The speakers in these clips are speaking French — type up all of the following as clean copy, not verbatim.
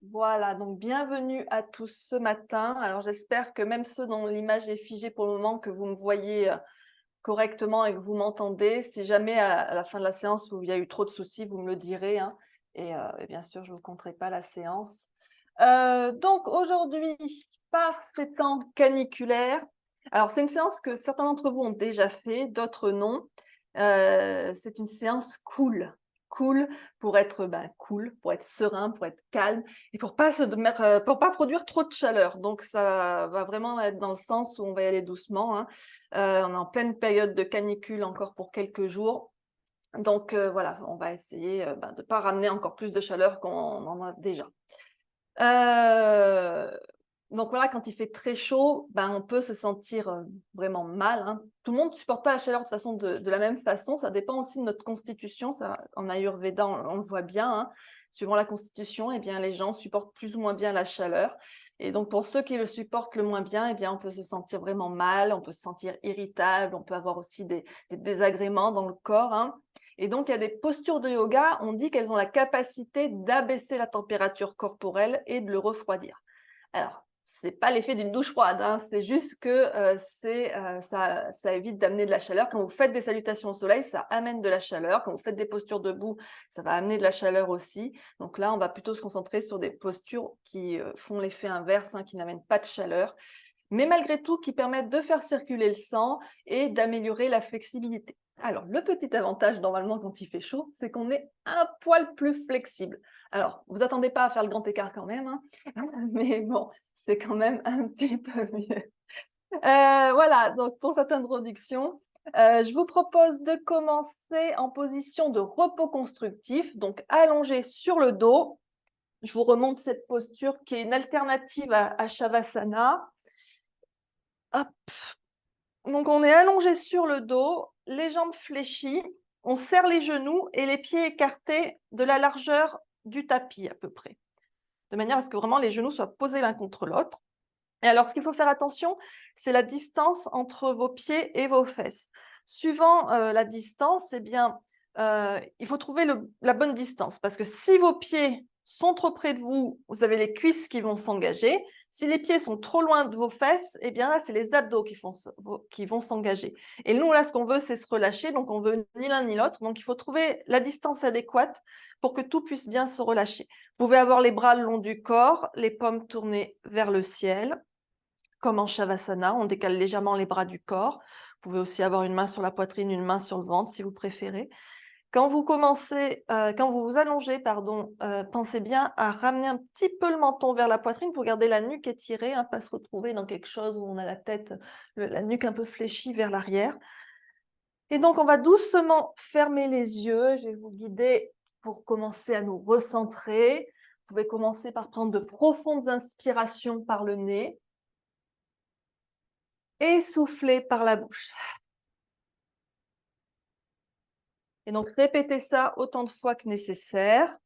Voilà, donc bienvenue à tous ce matin. Alors j'espère que même ceux dont l'image est figée pour le moment, que vous me voyez correctement et que vous m'entendez. Si jamais à la fin de la séance où il y a eu trop de soucis, vous me le direz, hein, et bien sûr, je ne vous compterai pas la séance. Donc aujourd'hui, par ces temps caniculaires, alors c'est une séance que certains d'entre vous ont déjà fait, d'autres non. C'est une séance cool. Cool pour être cool, pour être serein, pour être calme et pour pas produire trop de chaleur. Donc ça va vraiment être dans le sens où on va y aller doucement, hein. On est en pleine période de canicule encore pour quelques jours. Donc voilà, on va essayer, de ne pas ramener encore plus de chaleur qu'on en a déjà. Heu, donc voilà, quand il fait très chaud, on peut se sentir, vraiment mal, hein. Tout le monde ne supporte pas la chaleur de façon de la même façon. Ça dépend aussi de notre constitution. Ça, en ayurvéda, on le voit bien, hein. Suivant la constitution, eh bien, les gens supportent plus ou moins bien la chaleur et donc pour ceux qui le supportent le moins bien, eh bien, on peut se sentir vraiment mal, on peut se sentir irritable, on peut avoir aussi des désagréments dans le corps, hein. Et donc, il y a des postures de yoga, on dit qu'elles ont la capacité d'abaisser la température corporelle et de le refroidir. Alors, c'est pas l'effet d'une douche froide, hein, c'est juste que ça évite d'amener de la chaleur. Quand vous faites des salutations au soleil, ça amène de la chaleur. Quand vous faites des postures debout, ça va amener de la chaleur aussi. Donc là, on va plutôt se concentrer sur des postures qui font l'effet inverse, hein, qui n'amènent pas de chaleur, mais malgré tout qui permettent de faire circuler le sang et d'améliorer la flexibilité. Alors, le petit avantage normalement quand il fait chaud, c'est qu'on est un poil plus flexible. Alors, vous attendez pas à faire le grand écart quand même, hein, mais bon, c'est quand même un petit peu mieux. Voilà, donc pour cette introduction, je vous propose de commencer en position de repos constructif, donc allongé sur le dos. Je vous remonte cette posture qui est une alternative à Shavasana. Hop. Donc on est allongé sur le dos, les jambes fléchies, on serre les genoux et les pieds écartés de la largeur du tapis à peu près, de manière à ce que vraiment les genoux soient posés l'un contre l'autre. Et alors ce qu'il faut faire attention, c'est la distance entre vos pieds et vos fesses. Suivant, la distance, eh bien, il faut trouver la bonne distance parce que si vos pieds sont trop près de vous, vous avez les cuisses qui vont s'engager. Si les pieds sont trop loin de vos fesses, eh bien là, c'est les abdos qui vont s'engager. Et nous, là, ce qu'on veut, c'est se relâcher, donc on veut ni l'un ni l'autre. Donc il faut trouver la distance adéquate pour que tout puisse bien se relâcher. Vous pouvez avoir les bras le long du corps, les paumes tournées vers le ciel comme en Shavasana, on décale légèrement les bras du corps. Vous pouvez aussi avoir une main sur la poitrine, une main sur le ventre si vous préférez. Quand vous vous allongez, pardon, pensez bien à ramener un petit peu le menton vers la poitrine pour garder la nuque étirée, hein, pas se retrouver dans quelque chose où on a la tête, la nuque un peu fléchie vers l'arrière. Et donc, on va doucement fermer les yeux. Je vais vous guider pour commencer à nous recentrer. Vous pouvez commencer par prendre de profondes inspirations par le nez et souffler par la bouche. Et donc répétez ça autant de fois que nécessaire.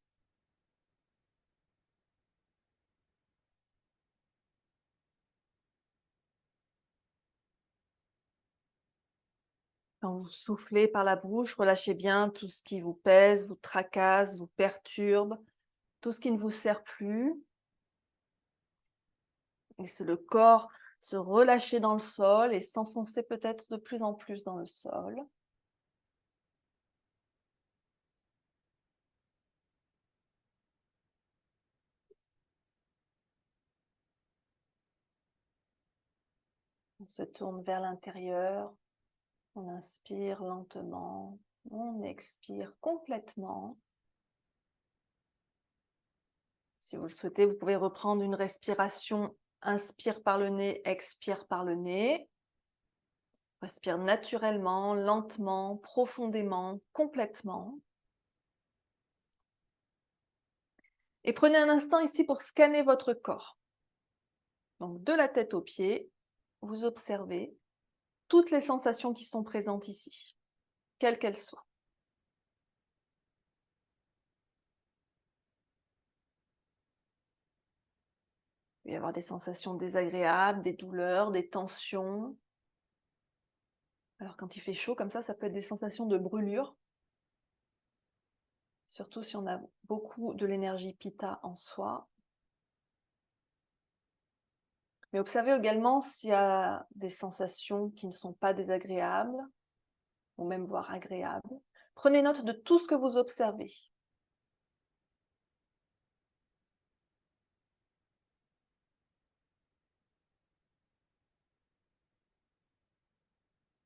Quand vous soufflez par la bouche, relâchez bien tout ce qui vous pèse, vous tracasse, vous perturbe, tout ce qui ne vous sert plus. Laissez le corps se relâcher dans le sol et s'enfoncer peut-être de plus en plus dans le sol. On se tourne vers l'intérieur, on inspire lentement, on expire complètement. Si vous le souhaitez, vous pouvez reprendre une respiration. Inspire par le nez, expire par le nez. Respire naturellement, lentement, profondément, complètement. Et prenez un instant ici pour scanner votre corps. Donc de la tête aux pieds, vous observez toutes les sensations qui sont présentes ici, quelles qu'elles soient. Il peut y avoir des sensations désagréables, des douleurs, des tensions. Alors quand il fait chaud comme ça peut être des sensations de brûlure, surtout si on a beaucoup de l'énergie Pitta en soi. Mais observez également s'il y a des sensations qui ne sont pas désagréables, ou même voire agréables. Prenez note de tout ce que vous observez.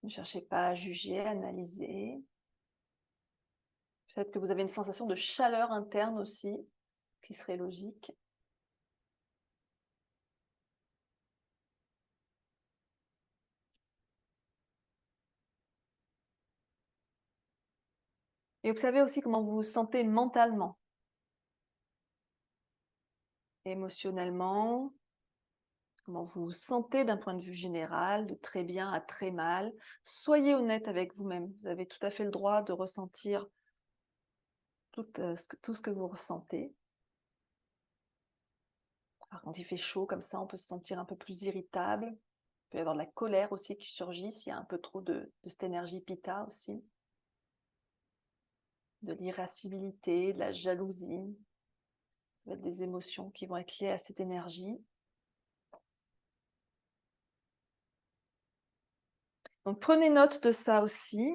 Ne cherchez pas à juger, à analyser. Peut-être que vous avez une sensation de chaleur interne aussi, qui serait logique. Et observez aussi comment vous vous sentez mentalement, émotionnellement, comment vous vous sentez d'un point de vue général, de très bien à très mal. Soyez honnête avec vous-même. Vous avez tout à fait le droit de ressentir tout ce que vous ressentez. Alors, quand il fait chaud comme ça, on peut se sentir un peu plus irritable. Il peut y avoir de la colère aussi qui surgit s'il y a un peu trop de cette énergie pitta aussi. De l'irascibilité, de la jalousie. Ça va être des émotions qui vont être liées à cette énergie. Donc prenez note de ça aussi.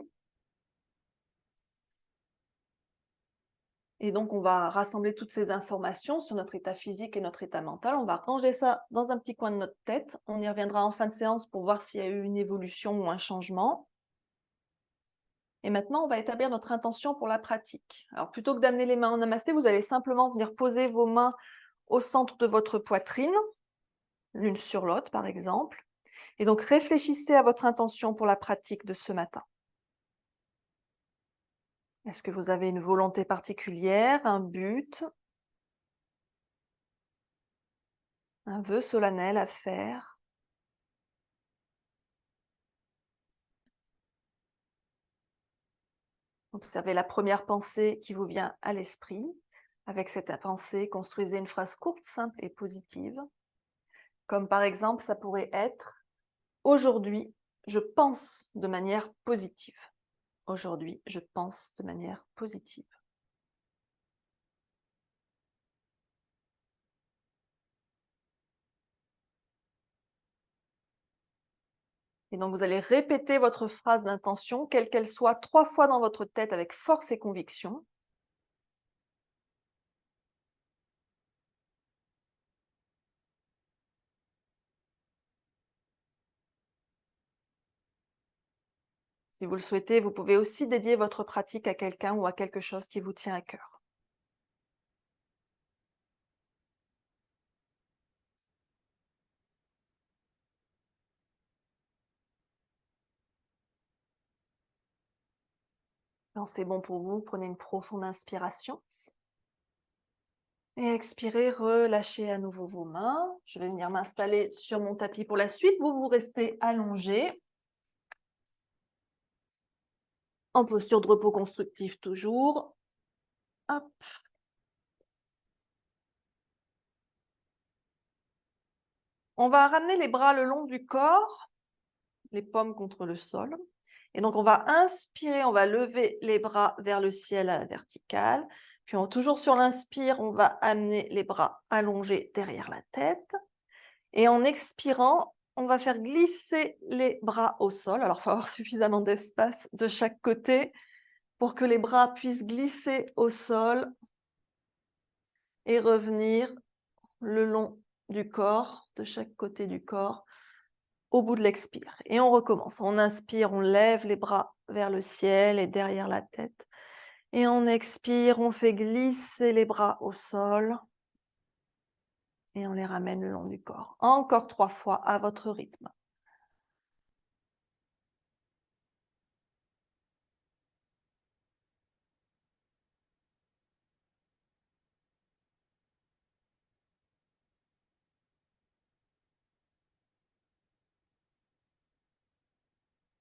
Et donc on va rassembler toutes ces informations sur notre état physique et notre état mental. On va ranger ça dans un petit coin de notre tête. On y reviendra en fin de séance pour voir s'il y a eu une évolution ou un changement. Et maintenant, on va établir notre intention pour la pratique. Alors plutôt que d'amener les mains en namasté, vous allez simplement venir poser vos mains au centre de votre poitrine, l'une sur l'autre par exemple. Et donc réfléchissez à votre intention pour la pratique de ce matin. Est-ce que vous avez une volonté particulière, un but, un vœu solennel à faire? Observez la première pensée qui vous vient à l'esprit. Avec cette pensée, construisez une phrase courte, simple et positive. Comme par exemple, ça pourrait être « Aujourd'hui, je pense de manière positive ». Aujourd'hui, je pense de manière positive. Et donc, vous allez répéter votre phrase d'intention, quelle qu'elle soit, 3 fois dans votre tête avec force et conviction. Si vous le souhaitez, vous pouvez aussi dédier votre pratique à quelqu'un ou à quelque chose qui vous tient à cœur. Quand c'est bon pour vous, prenez une profonde inspiration. Et expirez, relâchez à nouveau vos mains. Je vais venir m'installer sur mon tapis pour la suite. Vous restez allongé, en posture de repos constructif toujours. Hop. On va ramener les bras le long du corps, les paumes contre le sol. Et donc, on va inspirer, on va lever les bras vers le ciel à la verticale. Puis, toujours sur l'inspire, on va amener les bras allongés derrière la tête. Et en expirant, on va faire glisser les bras au sol. Alors, il faut avoir suffisamment d'espace de chaque côté pour que les bras puissent glisser au sol et revenir le long du corps, de chaque côté du corps, au bout de l'expire. Et on recommence. On inspire, on lève les bras vers le ciel et derrière la tête. Et on expire, on fait glisser les bras au sol et on les ramène le long du corps. Encore 3 fois à votre rythme.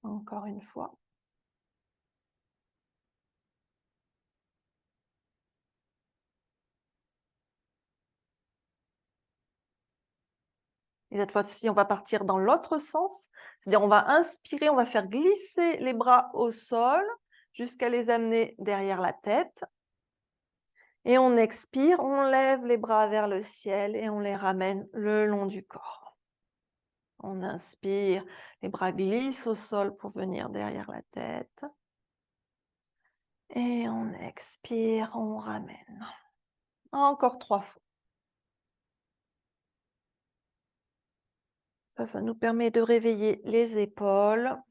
Encore une fois. Et cette fois-ci, on va partir dans l'autre sens. C'est-à-dire, on va inspirer, on va faire glisser les bras au sol jusqu'à les amener derrière la tête. Et on expire, on lève les bras vers le ciel et on les ramène le long du corps. On inspire, les bras glissent au sol pour venir derrière la tête. Et on expire, on ramène. Encore 3 fois. Ça nous permet de réveiller les épaules.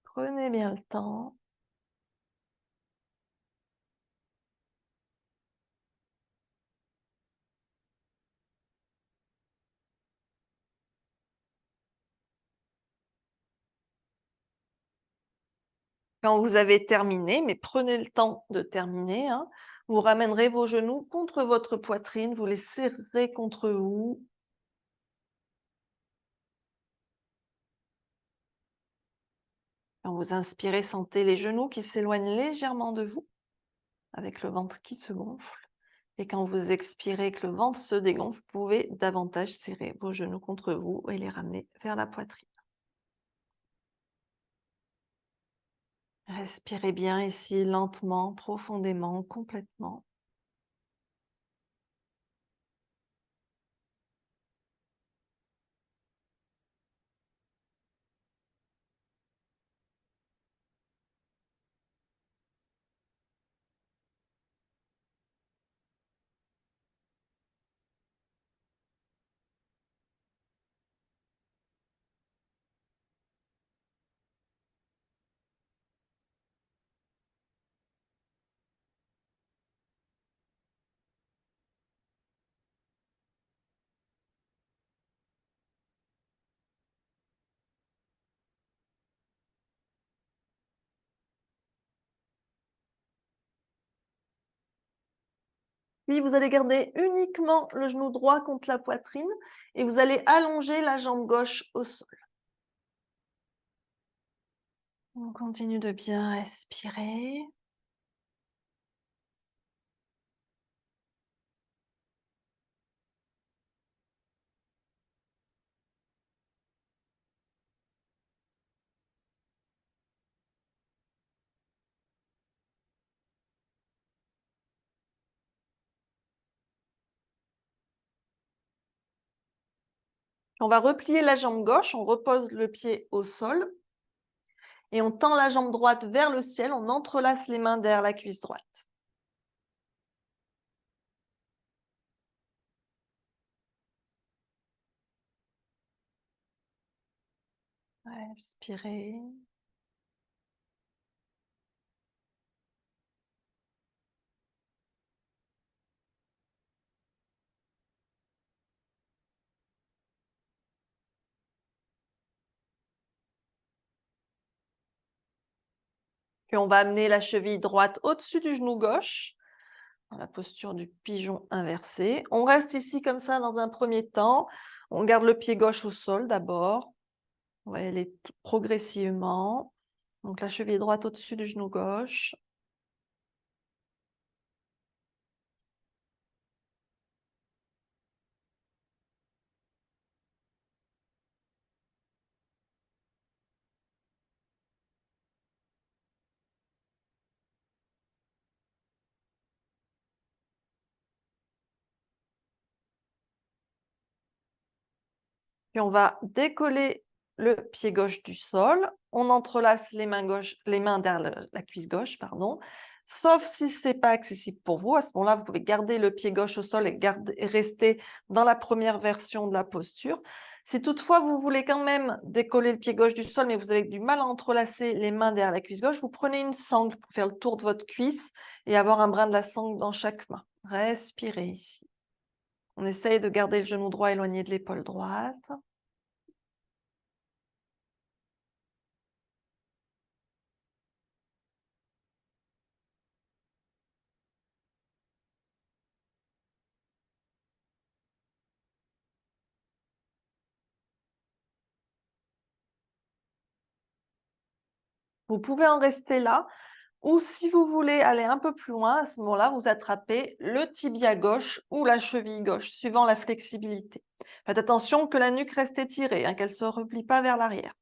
Prenez bien le temps. Quand vous avez terminé, mais prenez le temps de terminer, hein, vous ramènerez vos genoux contre votre poitrine, vous les serrerez contre vous. Quand vous inspirez, sentez les genoux qui s'éloignent légèrement de vous, avec le ventre qui se gonfle. Et quand vous expirez, que le ventre se dégonfle, vous pouvez davantage serrer vos genoux contre vous et les ramener vers la poitrine. Respirez bien ici, lentement, profondément, complètement. Puis vous allez garder uniquement le genou droit contre la poitrine et vous allez allonger la jambe gauche au sol. On continue de bien respirer. On va replier la jambe gauche, on repose le pied au sol et on tend la jambe droite vers le ciel, on entrelace les mains derrière la cuisse droite. Respirez. Puis on va amener la cheville droite au-dessus du genou gauche, dans la posture du pigeon inversé. On reste ici comme ça dans un premier temps. On garde le pied gauche au sol d'abord. On va y aller progressivement. Donc la cheville droite au-dessus du genou gauche. Puis on va décoller le pied gauche du sol. On entrelace les mains derrière la cuisse gauche, pardon. Sauf si ce n'est pas accessible pour vous. À ce moment-là, vous pouvez garder le pied gauche au sol et rester dans la première version de la posture. Si toutefois vous voulez quand même décoller le pied gauche du sol, mais vous avez du mal à entrelacer les mains derrière la cuisse gauche, vous prenez une sangle pour faire le tour de votre cuisse et avoir un brin de la sangle dans chaque main. Respirez ici. On essaye de garder le genou droit éloigné de l'épaule droite. Vous pouvez en rester là, ou si vous voulez aller un peu plus loin, à ce moment-là, vous attrapez le tibia gauche ou la cheville gauche, suivant la flexibilité. Faites attention que la nuque reste étirée, hein, qu'elle ne se replie pas vers l'arrière.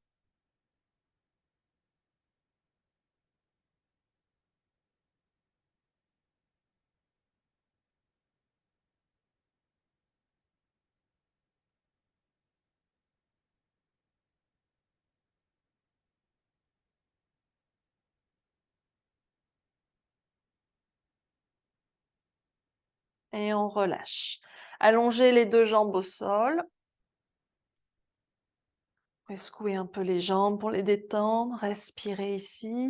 et on relâche. Allongez les 2 jambes au sol. Et secouez un peu les jambes pour les détendre. Respirez ici.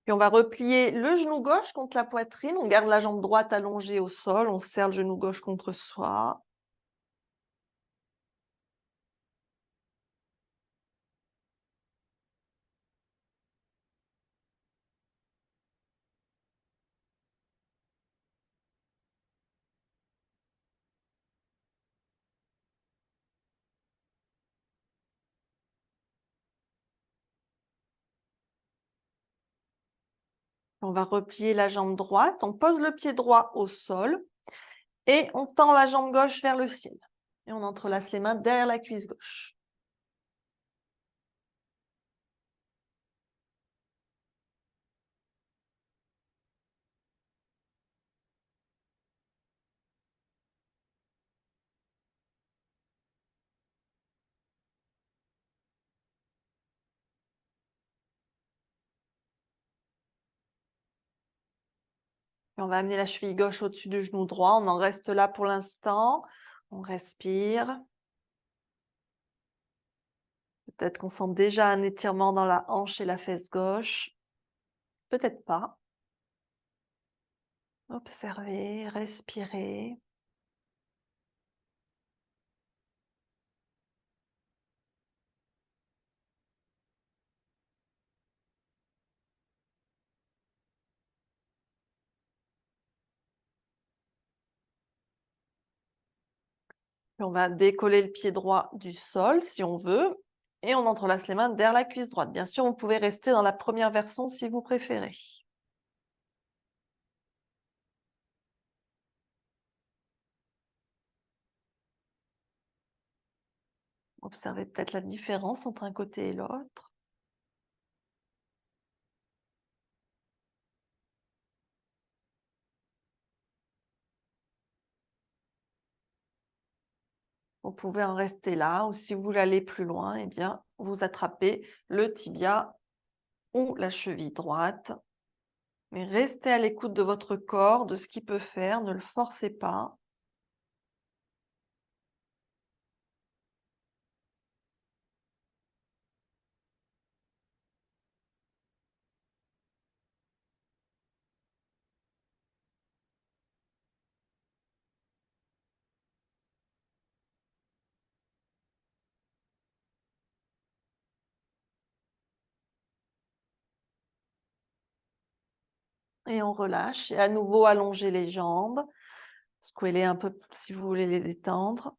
Puis on va replier le genou gauche contre la poitrine. On garde la jambe droite allongée au sol. On serre le genou gauche contre soi. On va replier la jambe droite. On pose le pied droit au sol et on tend la jambe gauche vers le ciel. Et on entrelace les mains derrière la cuisse gauche. Et on va amener la cheville gauche au-dessus du genou droit. On en reste là pour l'instant. On respire. Peut-être qu'on sent déjà un étirement dans la hanche et la fesse gauche. Peut-être pas. Observez, respirez. Puis on va décoller le pied droit du sol si on veut. Et on entrelace les mains derrière la cuisse droite. Bien sûr, vous pouvez rester dans la première version si vous préférez. Observez peut-être la différence entre un côté et l'autre. Vous pouvez en rester là, ou si vous voulez aller plus loin, eh bien, vous attrapez le tibia ou la cheville droite. Mais restez à l'écoute de votre corps, de ce qu'il peut faire, ne le forcez pas. Et on relâche. Et à nouveau, allongez les jambes. Secouez-les un peu si vous voulez les détendre.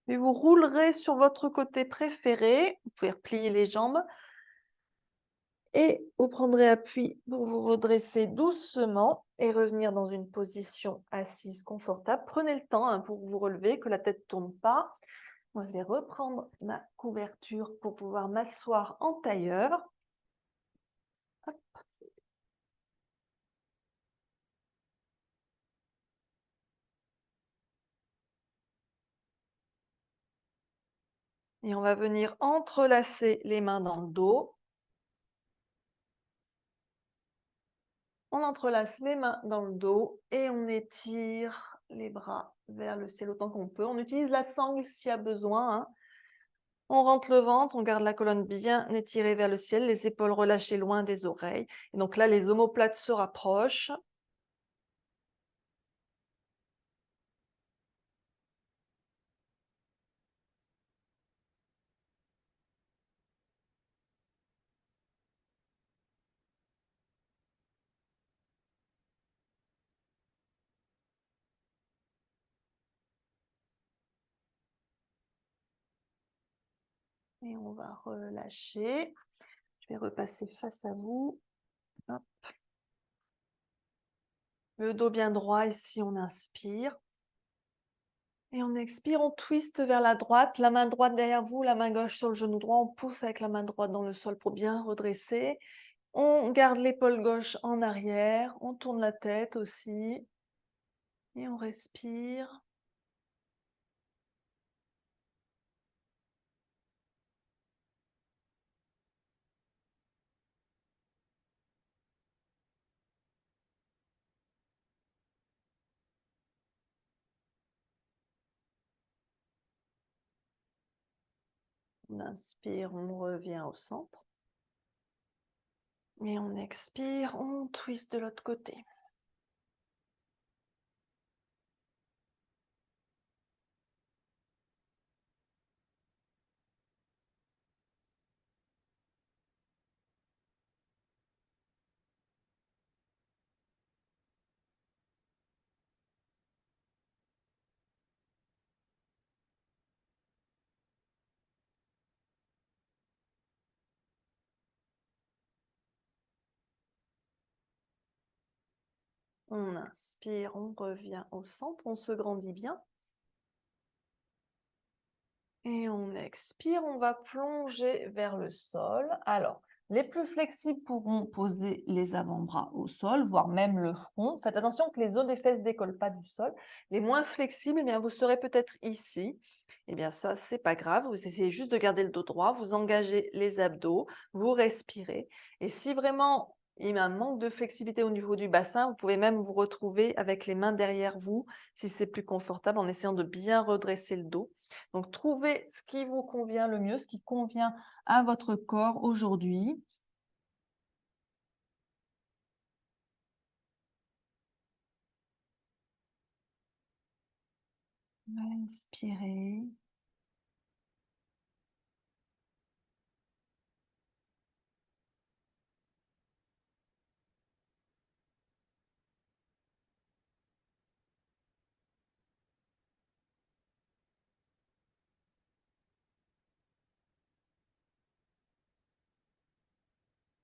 Puis vous roulerez sur votre côté préféré. Vous pouvez replier les jambes. Et vous prendrez appui pour vous redresser doucement et revenir dans une position assise confortable. Prenez le temps pour vous relever, que la tête ne tourne pas. Moi, je vais reprendre ma couverture pour pouvoir m'asseoir en tailleur. Hop. Et on va venir entrelacer les mains dans le dos. On entrelace les mains dans le dos et on étire les bras vers le ciel autant qu'on peut. On utilise la sangle s'il y a besoin. On rentre le ventre, on garde la colonne bien étirée vers le ciel, les épaules relâchées loin des oreilles. Et donc là, les omoplates se rapprochent. Et on va relâcher. Je vais repasser face à vous. Hop. Le dos bien droit, ici on inspire. Et on expire, on twiste vers la droite, la main droite derrière vous, la main gauche sur le genou droit, on pousse avec la main droite dans le sol pour bien redresser. On garde l'épaule gauche en arrière, on tourne la tête aussi. Et on respire. On inspire, on revient au centre. Et on expire, on twiste de l'autre côté. On inspire, on revient au centre, on se grandit bien. Et on expire, on va plonger vers le sol. Alors, les plus flexibles pourront poser les avant-bras au sol, voire même le front. Faites attention que les os des fesses ne décollent pas du sol. Les moins flexibles, eh bien, vous serez peut-être ici. Eh bien, ça, c'est pas grave. Vous essayez juste de garder le dos droit. Vous engagez les abdos, vous respirez. Et si vraiment il y a un manque de flexibilité au niveau du bassin, vous pouvez même vous retrouver avec les mains derrière vous, si c'est plus confortable, en essayant de bien redresser le dos. Donc, trouvez ce qui vous convient le mieux, ce qui convient à votre corps aujourd'hui. Inspirez.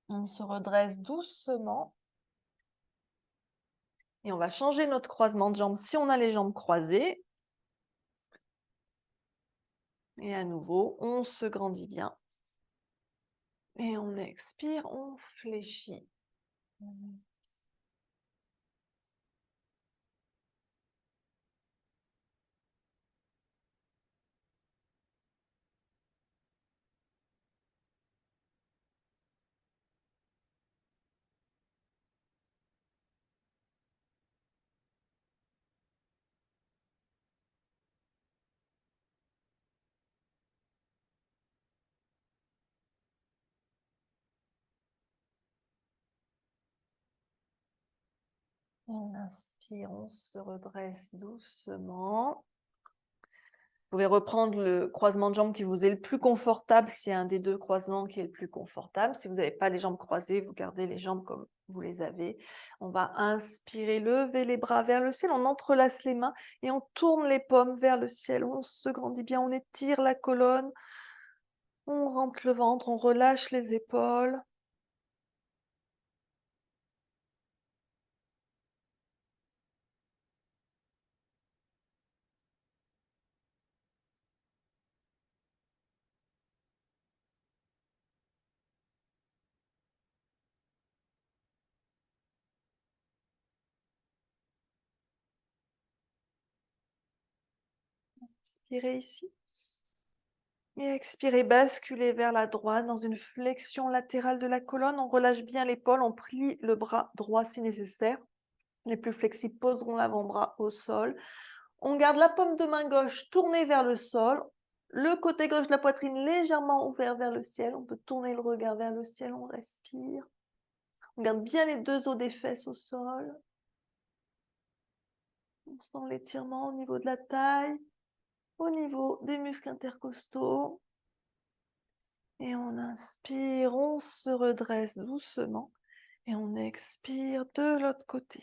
On se redresse doucement. Et on va changer notre croisement de jambes si on a les jambes croisées. Et à nouveau, on se grandit bien. Et on expire, on fléchit. On inspire, on se redresse doucement. Vous pouvez reprendre le croisement de jambes qui vous est le plus confortable, s'il y a un des deux croisements qui est le plus confortable. Si vous n'avez pas les jambes croisées, vous gardez les jambes comme vous les avez. On va inspirer, lever les bras vers le ciel, on entrelace les mains et on tourne les paumes vers le ciel. On se grandit bien, on étire la colonne, on rentre le ventre, on relâche les épaules. Inspirez ici. Et expirez, basculez vers la droite dans une flexion latérale de la colonne. On relâche bien l'épaule, on plie le bras droit si nécessaire. Les plus flexibles poseront l'avant-bras au sol. On garde la paume de main gauche tournée vers le sol. Le côté gauche de la poitrine légèrement ouvert vers le ciel. On peut tourner le regard vers le ciel, on respire. On garde bien les deux os des fesses au sol. On sent l'étirement au niveau de la taille, au niveau des muscles intercostaux. Et on inspire, on se redresse doucement. Et on expire de l'autre côté.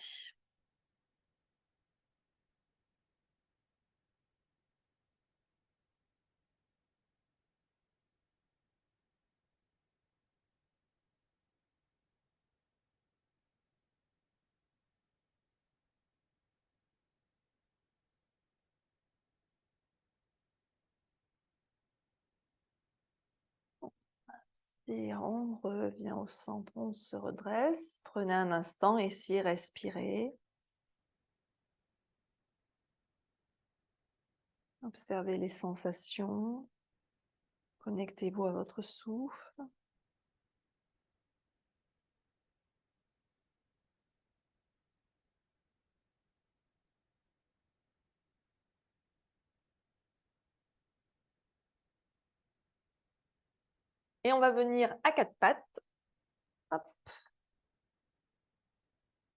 Expire, on revient au centre, on se redresse. Prenez un instant ici, respirez. Observez les sensations. Connectez-vous à votre souffle. Et on va venir à quatre pattes. Hop.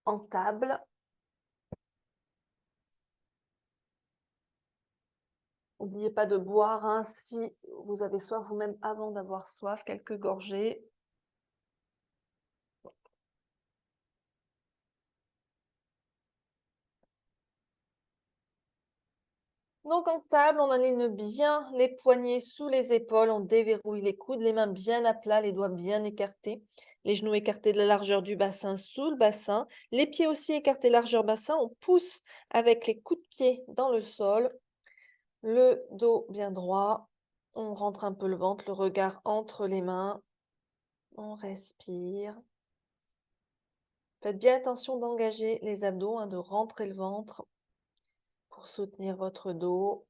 En table. N'oubliez pas de boire, hein, si vous avez soif, ou même avant d'avoir soif, quelques gorgées. Donc en table, on aligne bien les poignets sous les épaules, on déverrouille les coudes, les mains bien à plat, les doigts bien écartés, les genoux écartés de la largeur du bassin sous le bassin, les pieds aussi écartés largeur bassin, on pousse avec les coups de pied dans le sol, le dos bien droit, on rentre un peu le ventre, le regard entre les mains, on respire. Faites bien attention d'engager les abdos, hein, de rentrer le ventre pour soutenir votre dos.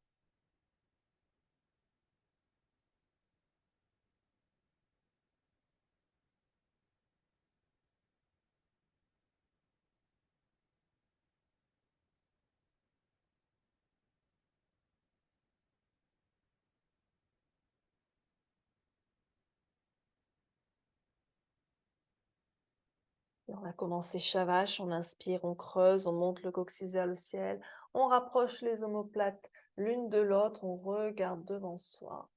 Et on va commencer Shavash, on inspire, on creuse, on monte le coccyx vers le ciel, on rapproche les omoplates l'une de l'autre, on regarde devant soi.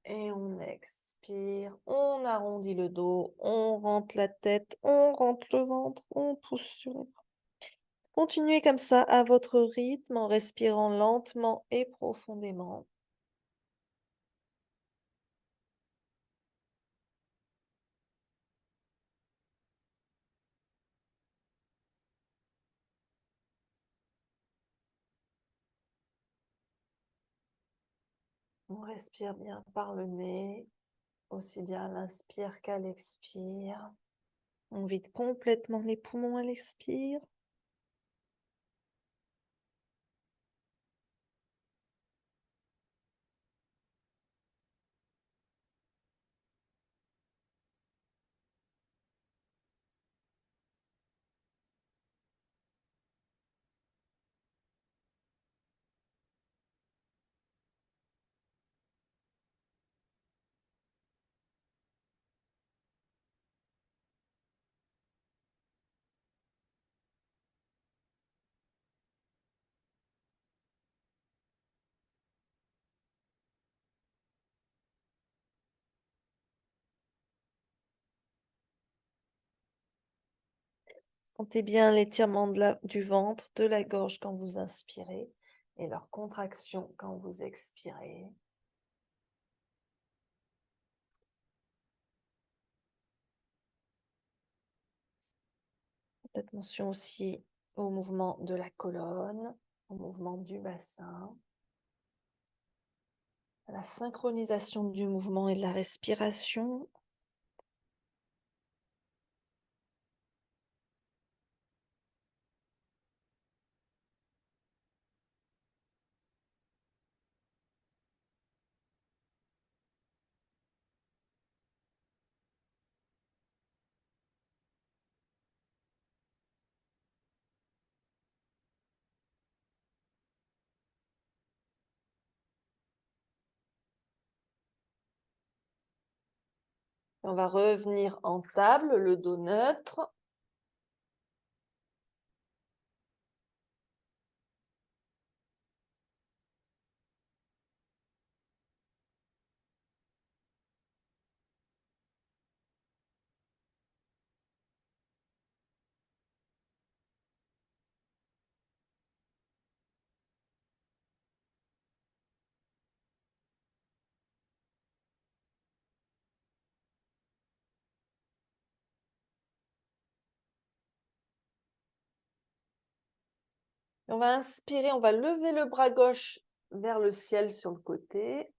Et on expire, on arrondit le dos, on rentre la tête, on rentre le ventre, on pousse sur les bras. Continuez comme ça à votre rythme en respirant lentement et profondément. On respire bien par le nez, aussi bien à l'inspire qu'à l'expire. On vide complètement les poumons à l'expire. Sentez bien l'étirement du ventre, de la gorge quand vous inspirez et leur contraction quand vous expirez. Faites attention aussi au mouvement de la colonne, au mouvement du bassin, à la synchronisation du mouvement et de la respiration. On va revenir en table, le dos neutre. On va inspirer, on va lever le bras gauche vers le ciel sur le côté.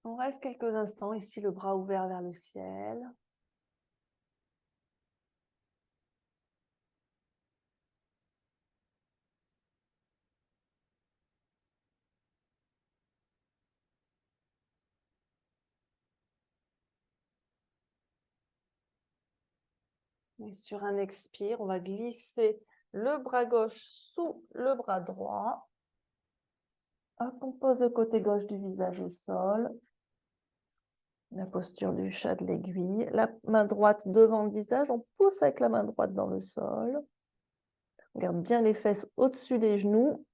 On reste quelques instants ici, le bras ouvert vers le ciel. Et sur un expire, on va glisser le bras gauche sous le bras droit. Hop, on pose le côté gauche du visage au sol. La posture du chat de l'aiguille. La main droite devant le visage. On pousse avec la main droite dans le sol. On garde bien les fesses au-dessus des genoux.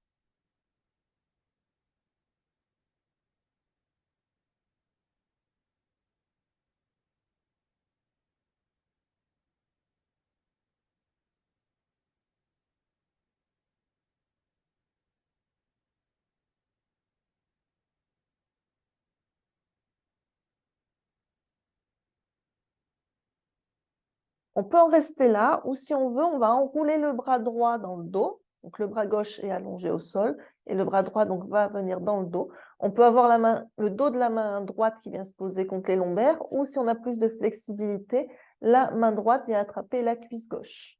On peut en rester là, ou si on veut, on va enrouler le bras droit dans le dos. Donc le bras gauche est allongé au sol et le bras droit donc va venir dans le dos. On peut avoir le dos de la main droite qui vient se poser contre les lombaires, ou si on a plus de flexibilité, la main droite vient attraper la cuisse gauche.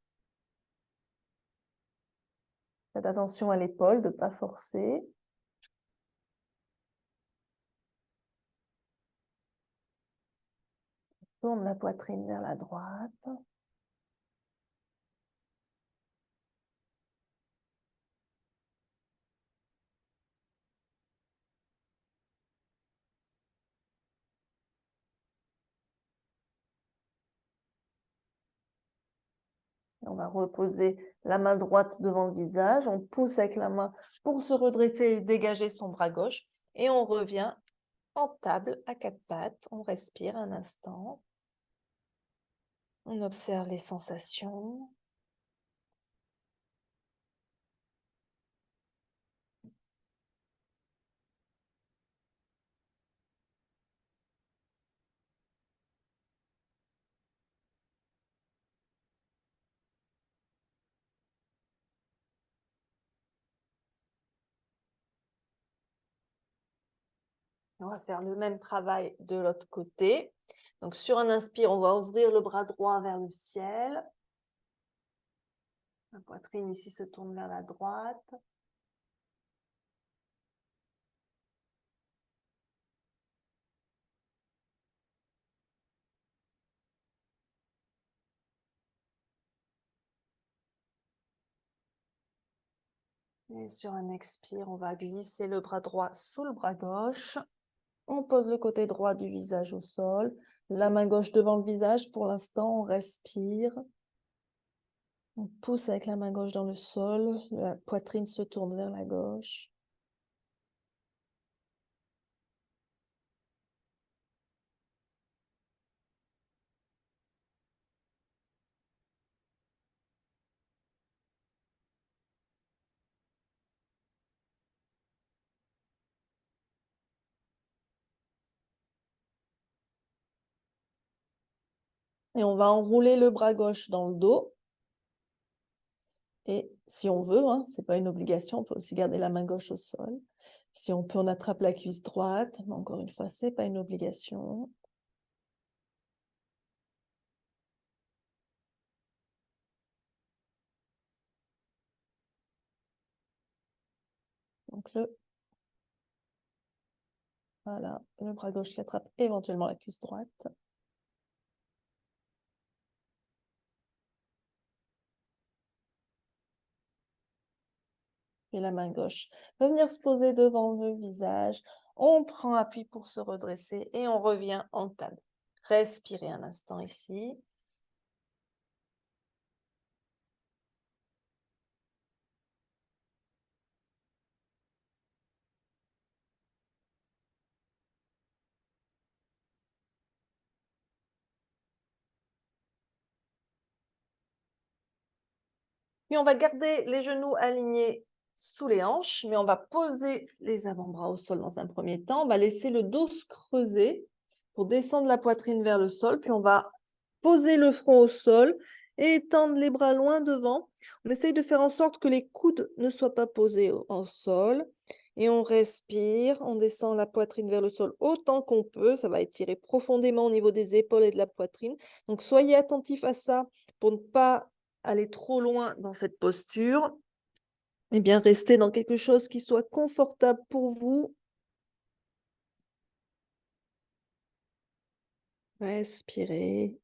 Faites attention à l'épaule, de ne pas forcer. Tourne la poitrine vers la droite. On va reposer la main droite devant le visage. On pousse avec la main pour se redresser et dégager son bras gauche. Et on revient en table à quatre pattes. On respire un instant. On observe les sensations. On va faire le même travail de l'autre côté. Donc sur un inspire, on va ouvrir le bras droit vers le ciel. La poitrine ici se tourne vers la droite. Et sur un expire, on va glisser le bras droit sous le bras gauche. On pose le côté droit du visage au sol. La main gauche devant le visage. Pour l'instant, on respire. On pousse avec la main gauche dans le sol. La poitrine se tourne vers la gauche. Et on va enrouler le bras gauche dans le dos. Et si on veut, hein, ce n'est pas une obligation, on peut aussi garder la main gauche au sol. Si on peut, on attrape la cuisse droite. Mais encore une fois, ce n'est pas une obligation. Donc voilà, le bras gauche qui attrape éventuellement la cuisse droite. Et la main gauche va venir se poser devant le visage. On prend appui pour se redresser et on revient en table. Respirez un instant ici. Puis on va garder les genoux alignés sous les hanches, mais on va poser les avant-bras au sol dans un premier temps. On va laisser le dos se creuser pour descendre la poitrine vers le sol. Puis on va poser le front au sol et étendre les bras loin devant. On essaye de faire en sorte que les coudes ne soient pas posés au sol. Et on respire, on descend la poitrine vers le sol autant qu'on peut. Ça va étirer profondément au niveau des épaules et de la poitrine. Donc soyez attentifs à ça pour ne pas aller trop loin dans cette posture. Eh bien, restez dans quelque chose qui soit confortable pour vous. Respirez.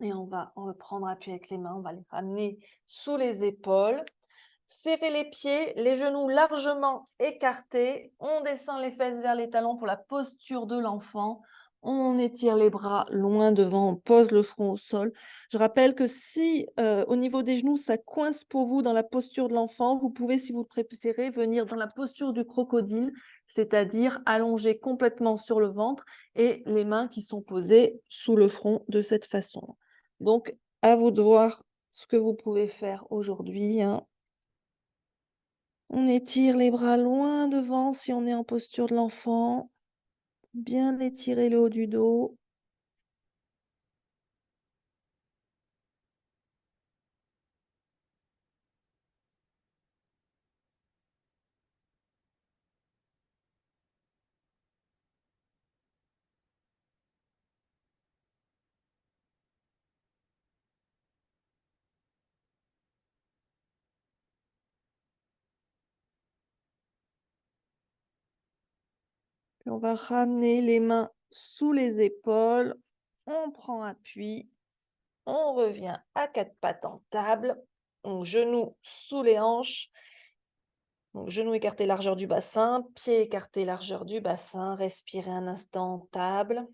Et on va reprendre appui avec les mains, on va les ramener sous les épaules. Serrez les pieds, les genoux largement écartés. On descend les fesses vers les talons pour la posture de l'enfant. On étire les bras loin devant, on pose le front au sol. Je rappelle que si au niveau des genoux, ça coince pour vous dans la posture de l'enfant, vous pouvez, si vous le préférez, venir dans la posture du crocodile, c'est-à-dire allonger complètement sur le ventre et les mains qui sont posées sous le front de cette façon. Donc, à vous de voir ce que vous pouvez faire aujourd'hui, hein. On étire les bras loin devant si on est en posture de l'enfant. Bien étirer le haut du dos. Puis on va ramener les mains sous les épaules. On prend appui. On revient à quatre pattes en table. Donc, genoux sous les hanches. Donc, genoux écartés largeur du bassin. Pieds écartés largeur du bassin. Respirez un instant en table.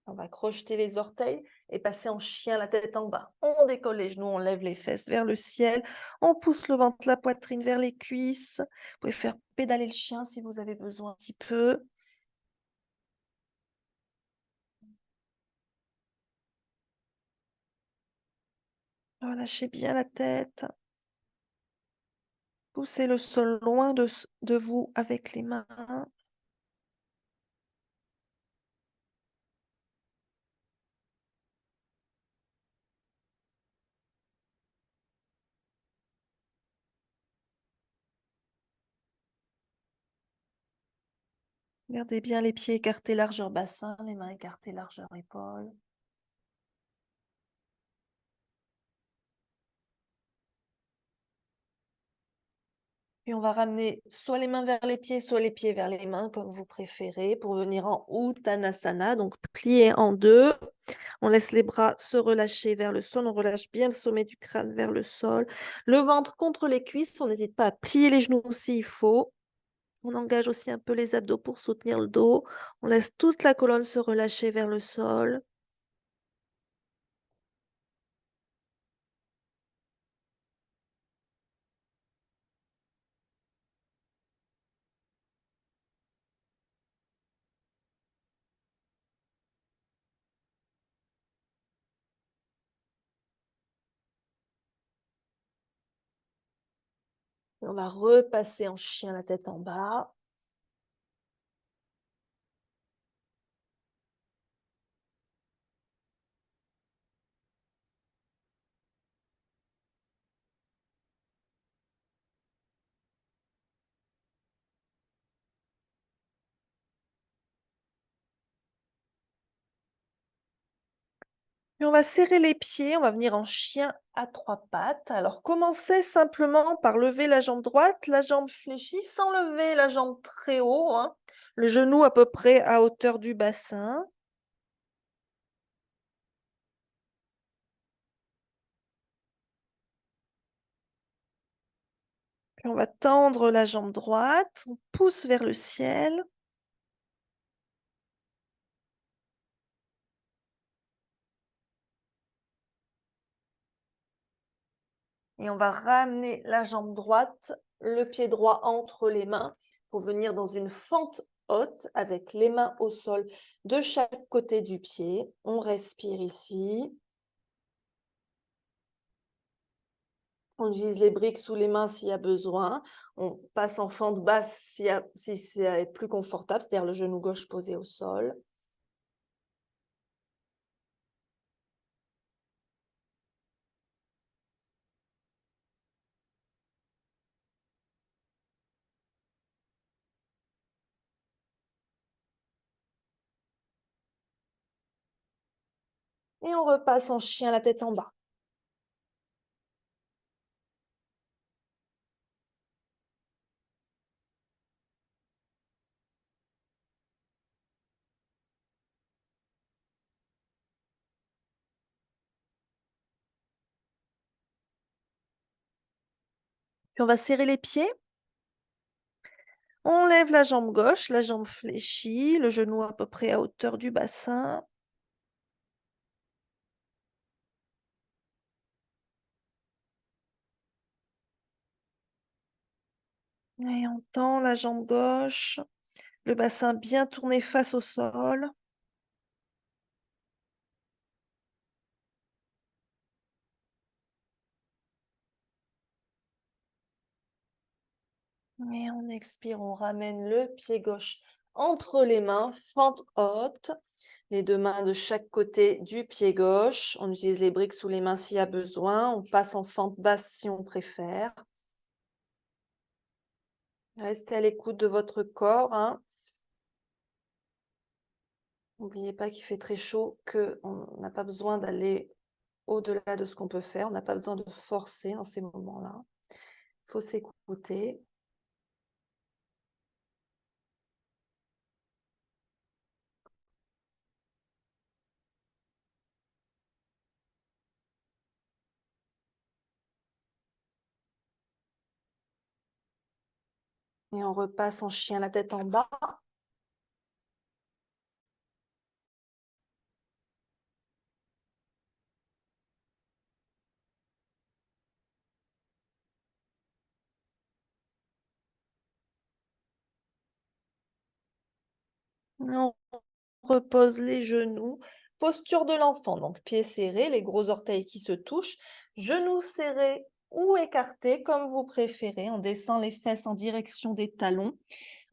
On va crocheter les orteils et passer en chien la tête en bas. On décolle les genoux, on lève les fesses vers le ciel. On pousse le ventre, la poitrine vers les cuisses. Vous pouvez faire pédaler le chien si vous avez besoin un petit peu. Relâchez bien la tête. Poussez le sol loin de vous avec les mains. Gardez bien les pieds écartés largeur bassin, les mains écartées largeur épaule. Puis on va ramener soit les mains vers les pieds, soit les pieds vers les mains, comme vous préférez, pour venir en Uttanasana, donc plié en deux. On laisse les bras se relâcher vers le sol, on relâche bien le sommet du crâne vers le sol. Le ventre contre les cuisses, on n'hésite pas à plier les genoux s'il faut. On engage aussi un peu les abdos pour soutenir le dos. On laisse toute la colonne se relâcher vers le sol. On va repasser en chien la tête en bas. Et on va serrer les pieds, on va venir en chien à 3 pattes. Alors, commencez simplement par lever la jambe droite, la jambe fléchie, sans lever la jambe très haut, hein. Le genou à peu près à hauteur du bassin. Puis on va tendre la jambe droite, on pousse vers le ciel. Et on va ramener la jambe droite, le pied droit entre les mains pour venir dans une fente haute avec les mains au sol de chaque côté du pied. On respire ici. On utilise les briques sous les mains s'il y a besoin. On passe en fente basse si c'est plus confortable, c'est-à-dire le genou gauche posé au sol. Et on repasse en chien, la tête en bas. Puis on va serrer les pieds. On lève la jambe gauche, la jambe fléchie, le genou à peu près à hauteur du bassin. Et on tend la jambe gauche, le bassin bien tourné face au sol. Et on expire, on ramène le pied gauche entre les mains, fente haute. Les 2 mains de chaque côté du pied gauche. On utilise les briques sous les mains s'il y a besoin. On passe en fente basse si on préfère. Restez à l'écoute de votre corps, hein. N'oubliez pas qu'il fait très chaud, qu'on n'a pas besoin d'aller au-delà de ce qu'on peut faire. On n'a pas besoin de forcer dans ces moments-là. Il faut s'écouter. Et on repasse en chien, la tête en bas. On repose les genoux. Posture de l'enfant, donc pieds serrés, les gros orteils qui se touchent, genoux serrés ou écartés comme vous préférez. On descend les fesses en direction des talons.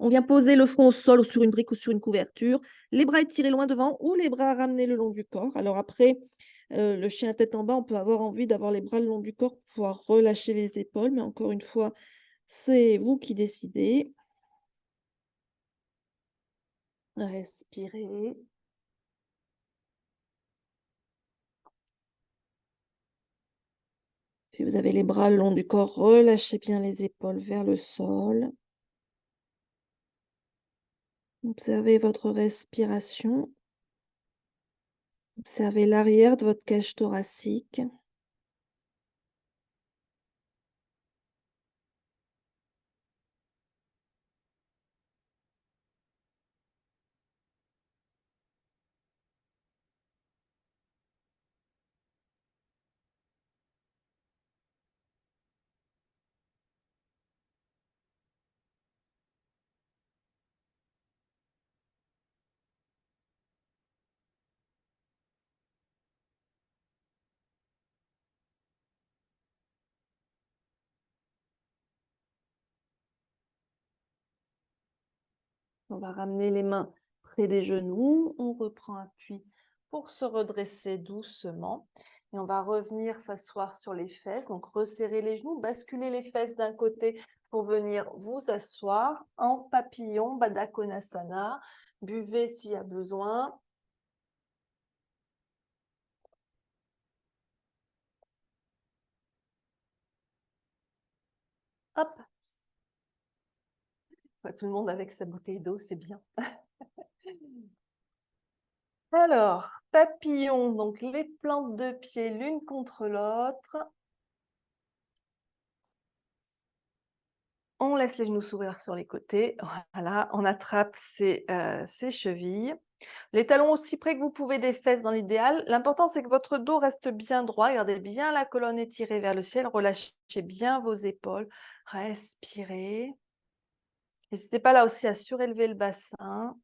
On vient poser le front au sol ou sur une brique ou sur une couverture. Les bras étirés loin devant ou les bras ramenés le long du corps. Alors après, le chien à tête en bas, on peut avoir envie d'avoir les bras le long du corps pour pouvoir relâcher les épaules. Mais encore une fois, c'est vous qui décidez. Respirez. Si vous avez les bras le long du corps, relâchez bien les épaules vers le sol. Observez votre respiration. Observez l'arrière de votre cage thoracique. On va ramener les mains près des genoux. On reprend appui pour se redresser doucement. Et on va revenir s'asseoir sur les fesses. Donc, resserrer les genoux, basculer les fesses d'un côté pour venir vous asseoir en papillon, Baddha Konasana. Buvez s'il y a besoin. Hop. Ouais, tout le monde avec sa bouteille d'eau, c'est bien. Alors, papillon, donc les plantes de pied l'une contre l'autre. On laisse les genoux s'ouvrir sur les côtés. Voilà, on attrape ses chevilles. Les talons aussi près que vous pouvez des fesses dans l'idéal. L'important, c'est que votre dos reste bien droit. Gardez bien la colonne étirée vers le ciel. Relâchez bien vos épaules. Respirez. N'hésitez pas là aussi à surélever le bassin.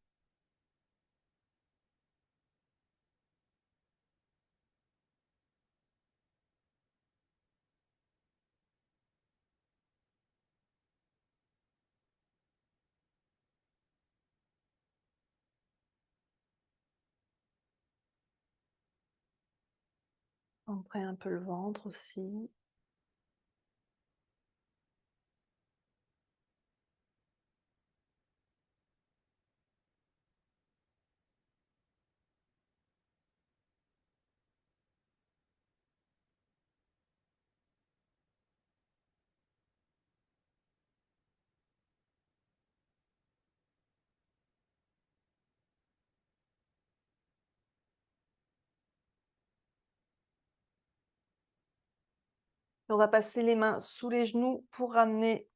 Entrez un peu le ventre aussi. On va passer les mains sous les genoux pour ramener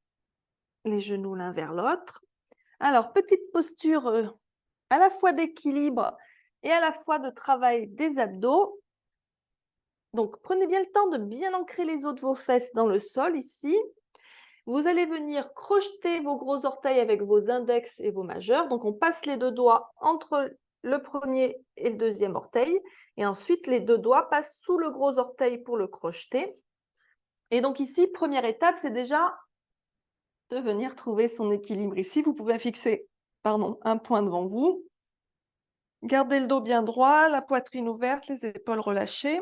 les genoux l'un vers l'autre. Alors, petite posture à la fois d'équilibre et à la fois de travail des abdos. Donc, prenez bien le temps de bien ancrer les os de vos fesses dans le sol ici. Vous allez venir crocheter vos gros orteils avec vos index et vos majeurs. Donc, on passe les deux doigts entre le premier et le deuxième orteil. Et ensuite, les deux doigts passent sous le gros orteil pour le crocheter. Et donc ici, première étape, c'est déjà de venir trouver son équilibre. Ici, vous pouvez fixer un point devant vous. Gardez le dos bien droit, la poitrine ouverte, les épaules relâchées.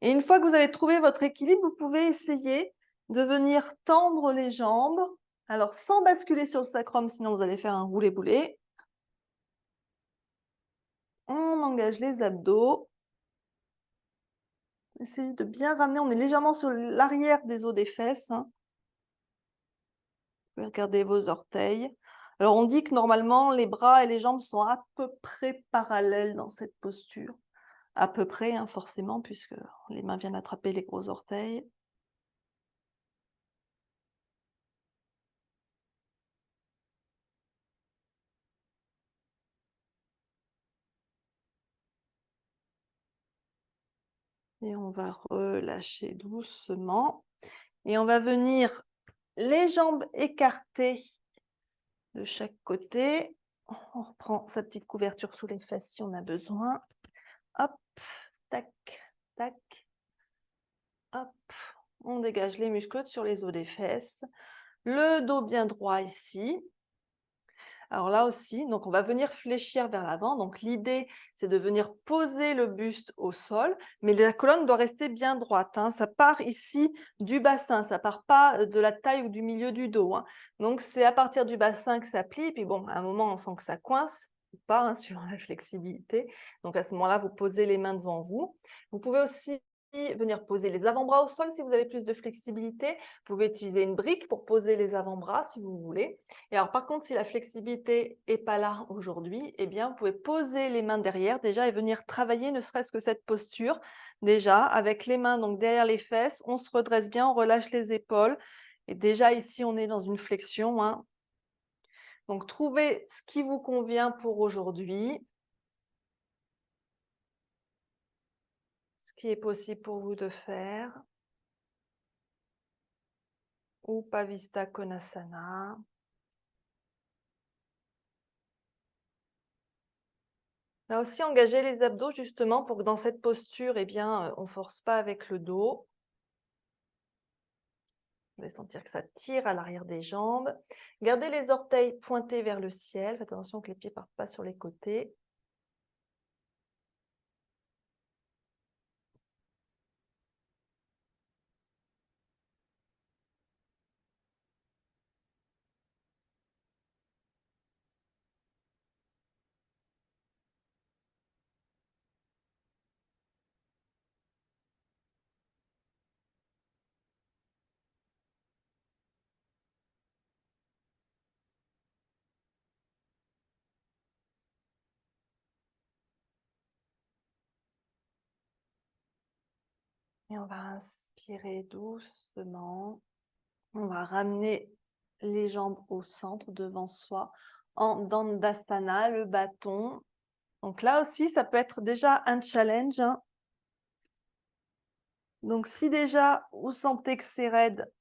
Et une fois que vous avez trouvé votre équilibre, vous pouvez essayer de venir tendre les jambes. Alors, sans basculer sur le sacrum, sinon vous allez faire un roulé-boulé. On engage les abdos. Essayez de bien ramener, on est légèrement sur l'arrière des os des fesses. Vous pouvez regarder vos orteils. Alors, on dit que normalement, les bras et les jambes sont à peu près parallèles dans cette posture. À peu près, forcément, puisque les mains viennent attraper les gros orteils. Et on va relâcher doucement. Et on va venir les jambes écartées de chaque côté. On reprend sa petite couverture sous les fesses si on a besoin. Hop, tac, tac. Hop, on dégage les muscles sur les os des fesses. Le dos bien droit ici. Alors là aussi, donc on va venir fléchir vers l'avant. Donc l'idée, c'est de venir poser le buste au sol, mais la colonne doit rester bien droite. Ça part ici du bassin, ça part pas de la taille ou du milieu du dos. Donc c'est à partir du bassin que ça plie. Puis bon, à un moment, on sent que ça coince ou pas sur la flexibilité. Donc à ce moment-là, vous posez les mains devant vous. Vous pouvez aussi venir poser les avant-bras au sol si vous avez plus de flexibilité. Vous pouvez utiliser une brique pour poser les avant-bras si vous voulez. Et alors, par contre, si la flexibilité n'est pas là aujourd'hui, eh bien, vous pouvez poser les mains derrière déjà et venir travailler ne serait-ce que cette posture. Déjà, avec les mains donc derrière les fesses, on se redresse bien, on relâche les épaules. Et déjà, ici, on est dans une flexion. Donc, trouvez ce qui vous convient pour aujourd'hui. Ce qui est possible pour vous de faire. Ou Pavista Konasana. Là aussi, engagez les abdos justement pour que dans cette posture, eh bien, on ne force pas avec le dos. Vous allez sentir que ça tire à l'arrière des jambes. Gardez les orteils pointés vers le ciel. Faites attention que les pieds ne partent pas sur les côtés. Et on va inspirer doucement. On va ramener les jambes au centre devant soi en Dandasana, le bâton. Donc là aussi, ça peut être déjà un challenge, hein. Donc si déjà vous sentez que c'est raide,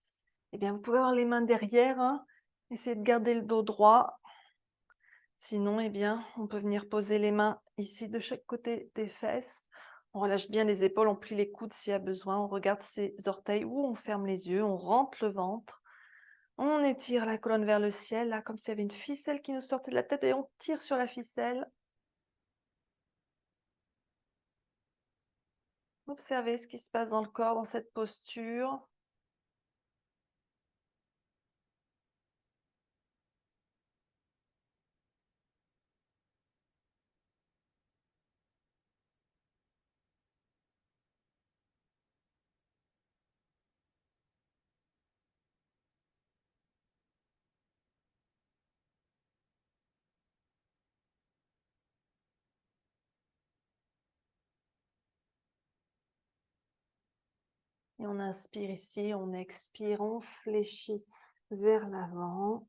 eh bien vous pouvez avoir les mains derrière, hein. Essayez de garder le dos droit. Sinon, eh bien, on peut venir poser les mains ici de chaque côté des fesses. On relâche bien les épaules, on plie les coudes s'il y a besoin, on regarde ses orteils ou on ferme les yeux, on rentre le ventre. On étire la colonne vers le ciel, là, comme s'il y avait une ficelle qui nous sortait de la tête et on tire sur la ficelle. Observez ce qui se passe dans le corps, dans cette posture. Et on inspire ici, on expire, on fléchit vers l'avant.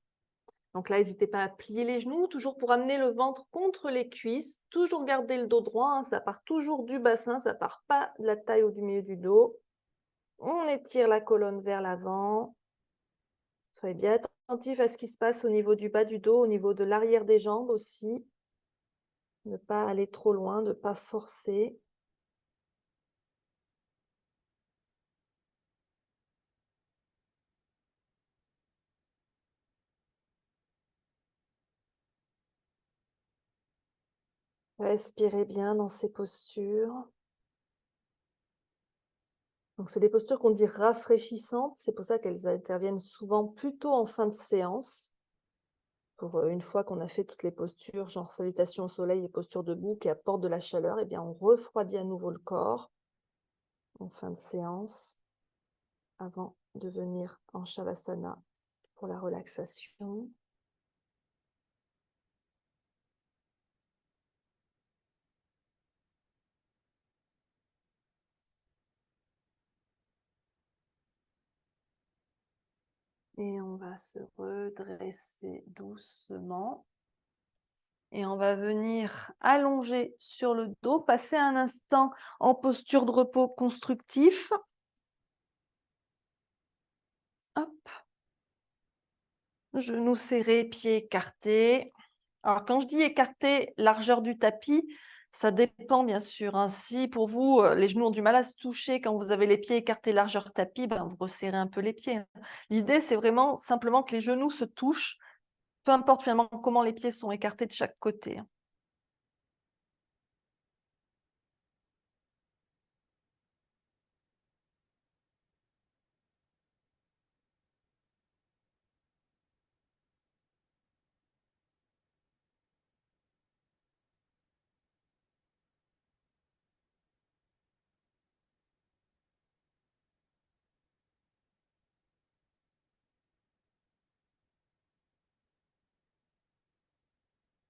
Donc là, n'hésitez pas à plier les genoux, toujours pour amener le ventre contre les cuisses. Toujours garder le dos droit, hein, ça part toujours du bassin, ça part pas de la taille ou du milieu du dos. On étire la colonne vers l'avant. Soyez bien attentif à ce qui se passe au niveau du bas du dos, au niveau de l'arrière des jambes aussi. Ne pas aller trop loin, ne pas forcer. Respirez bien dans ces postures. Donc, c'est des postures qu'on dit rafraîchissantes. C'est pour ça qu'elles interviennent souvent plutôt en fin de séance. Pour une fois qu'on a fait toutes les postures, genre salutation au soleil et posture debout, qui apportent de la chaleur, eh bien, on refroidit à nouveau le corps en fin de séance avant de venir en Shavasana pour la relaxation. Et on va se redresser doucement. Et on va venir allonger sur le dos, passer un instant en posture de repos constructif. Hop. Genoux serrés, pieds écartés. Alors quand je dis écarté, largeur du tapis, ça dépend bien sûr, hein. Si pour vous, les genoux ont du mal à se toucher quand vous avez les pieds écartés largeur tapis, ben, vous resserrez un peu les pieds, hein. L'idée, c'est vraiment simplement que les genoux se touchent, peu importe finalement comment les pieds sont écartés de chaque côté, hein.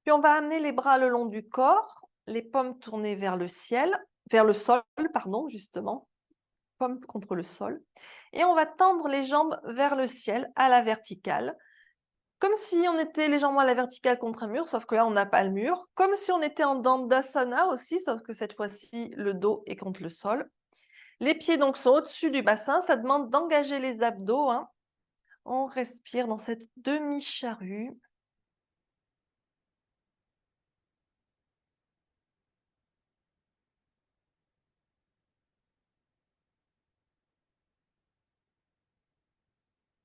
Puis on va amener les bras le long du corps, les paumes tournées vers le ciel, vers le sol, pardon, justement, paumes contre le sol. Et on va tendre les jambes vers le ciel à la verticale, comme si on était légèrement à la verticale contre un mur, sauf que là, on n'a pas le mur. Comme si on était en Dandasana aussi, sauf que cette fois-ci, le dos est contre le sol. Les pieds donc sont au-dessus du bassin. Ça demande d'engager les abdos, hein. On respire dans cette demi-charrue.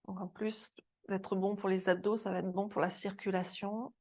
Donc, en plus d'être bon pour les abdos, ça va être bon pour la circulation.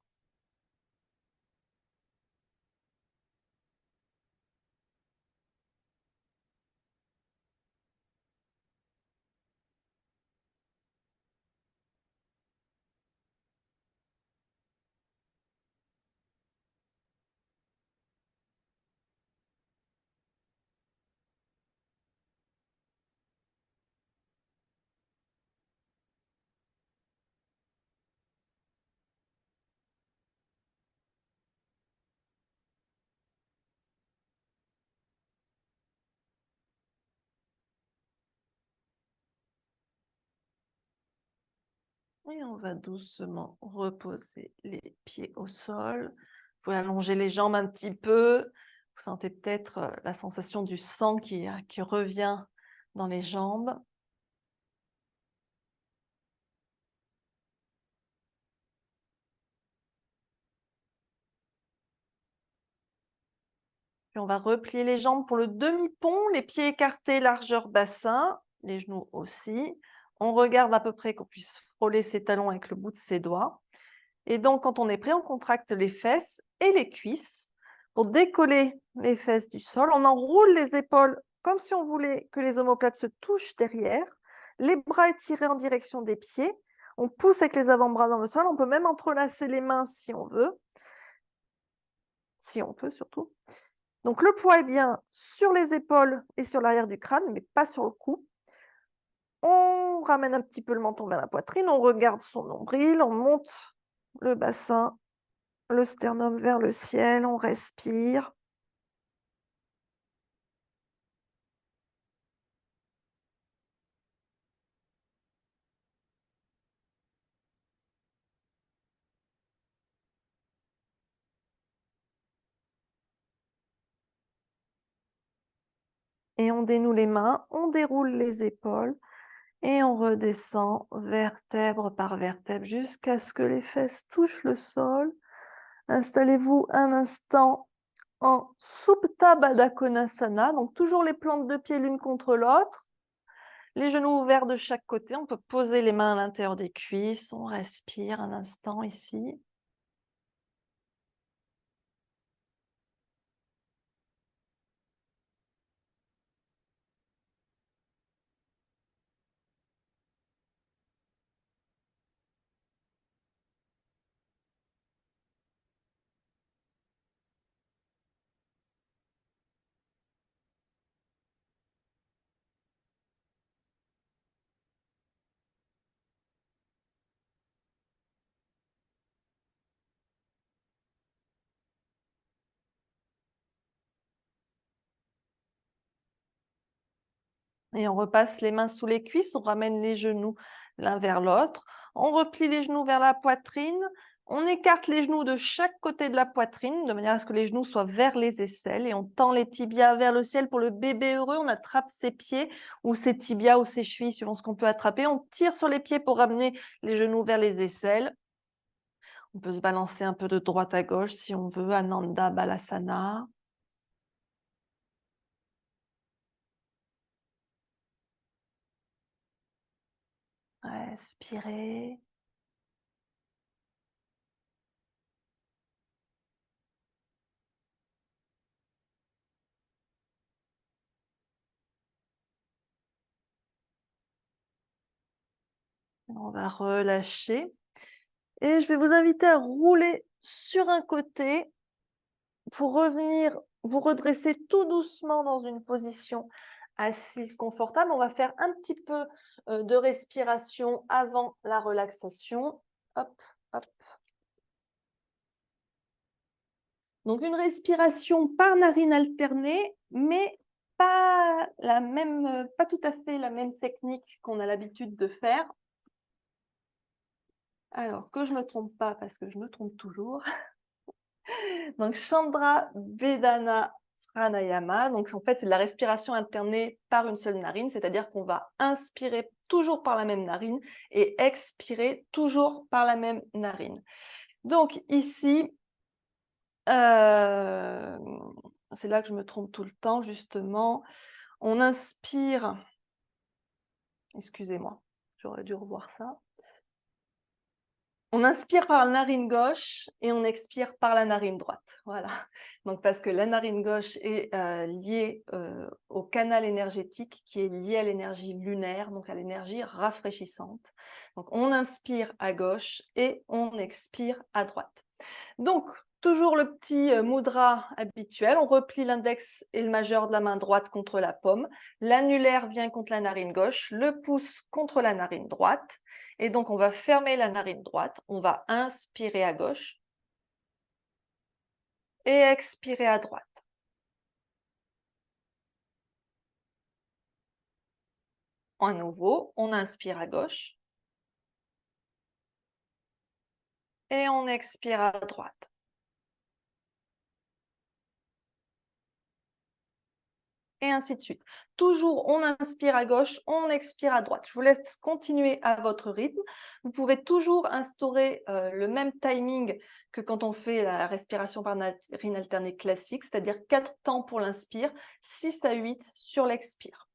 Et on va doucement reposer les pieds au sol. Vous pouvez allonger les jambes un petit peu. Vous sentez peut-être la sensation du sang qui revient dans les jambes. Puis on va replier les jambes pour le demi-pont, les pieds écartés, largeur bassin, les genoux aussi. On regarde à peu près qu'on puisse frôler ses talons avec le bout de ses doigts. Et donc, quand on est prêt, on contracte les fesses et les cuisses pour décoller les fesses du sol. On enroule les épaules comme si on voulait que les omoplates se touchent derrière. Les bras étirés en direction des pieds. On pousse avec les avant-bras dans le sol. On peut même entrelacer les mains si on veut. Si on peut surtout. Donc le poids est bien sur les épaules et sur l'arrière du crâne, mais pas sur le cou. On ramène un petit peu le menton vers la poitrine, on regarde son nombril, on monte le bassin, le sternum vers le ciel, on respire. Et on dénoue les mains, on déroule les épaules et on redescend vertèbre par vertèbre jusqu'à ce que les fesses touchent le sol. Installez-vous un instant en Supta Baddha Konasana, donc toujours les plantes de pied l'une contre l'autre, les genoux ouverts de chaque côté. On peut poser les mains à l'intérieur des cuisses, on respire un instant ici. Et on repasse les mains sous les cuisses, on ramène les genoux l'un vers l'autre, on replie les genoux vers la poitrine, on écarte les genoux de chaque côté de la poitrine de manière à ce que les genoux soient vers les aisselles et on tend les tibias vers le ciel pour le bébé heureux. On attrape ses pieds ou ses tibias ou ses chevilles suivant ce qu'on peut attraper. On tire sur les pieds pour ramener les genoux vers les aisselles. On peut se balancer un peu de droite à gauche si on veut, Ananda Balasana. Respirez. On va relâcher. Et je vais vous inviter à rouler sur un côté pour revenir vous redresser tout doucement dans une position assise confortable. On va faire un petit peu de respiration avant la relaxation. Hop, hop. Donc une respiration par narine alternée, mais pas tout à fait la même technique qu'on a l'habitude de faire. Alors, que je ne me trompe pas, parce que je me trompe toujours. Donc, Chandra Vedana Pranayama. Donc, en fait, c'est de la respiration alternée par une seule narine, c'est-à-dire qu'on va inspirer toujours par la même narine et expirer toujours par la même narine. Donc, ici, c'est là que je me trompe tout le temps, justement. On inspire, excusez-moi, j'aurais dû revoir ça. On inspire par la narine gauche et on expire par la narine droite. Voilà. Donc, parce que la narine gauche est liée au canal énergétique qui est lié à l'énergie lunaire, donc à l'énergie rafraîchissante. Donc, on inspire à gauche et on expire à droite. Donc, toujours le petit mudra habituel. On replie l'index et le majeur de la main droite contre la paume. L'annulaire vient contre la narine gauche, le pouce contre la narine droite. Et donc, on va fermer la narine droite. On va inspirer à gauche et expirer à droite. À nouveau, on inspire à gauche Et on expire à droite. Et ainsi de suite. Toujours, on inspire à gauche, on expire à droite. Je vous laisse continuer à votre rythme. Vous pouvez toujours instaurer le même timing que quand on fait la respiration par narine alternée classique, c'est-à-dire 4 temps pour l'inspire, 6 à 8 sur l'expire.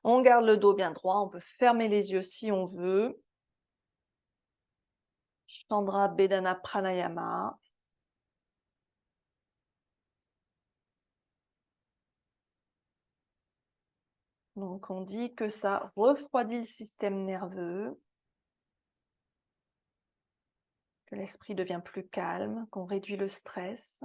On garde le dos bien droit, on peut fermer les yeux si on veut. Chandra Bedana Pranayama. Donc on dit que ça refroidit le système nerveux, que l'esprit devient plus calme, qu'on réduit le stress.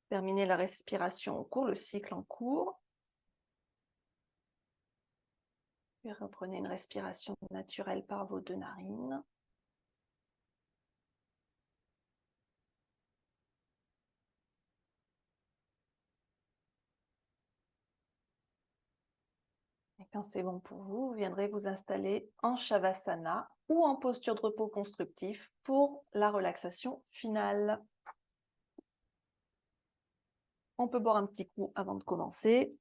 Terminez la respiration en cours, le cycle en cours. Puis reprenez une respiration naturelle par vos 2 narines. Et quand c'est bon pour vous, vous viendrez vous installer en Shavasana ou en posture de repos constructif pour la relaxation finale. On peut boire un petit coup avant de commencer.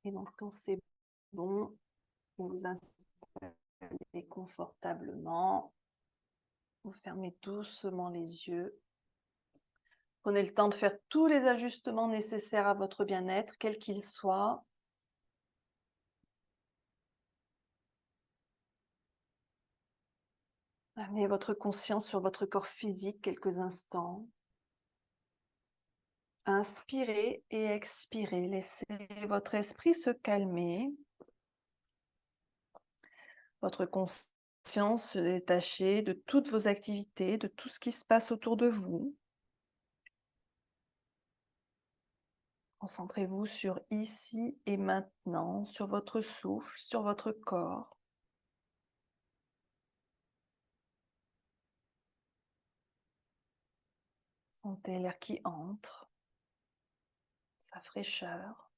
Et donc, quand c'est bon, vous vous installez confortablement. Vous fermez doucement les yeux. Prenez le temps de faire tous les ajustements nécessaires à votre bien-être, quels qu'ils soient. Amenez votre conscience sur votre corps physique quelques instants. Inspirez et expirez. Laissez votre esprit se calmer. votre conscience se détacher de toutes vos activités, de tout ce qui se passe autour de vous. Concentrez-vous sur ici et maintenant, sur votre souffle, sur votre corps. Sentez l'air qui entre, sa fraîcheur,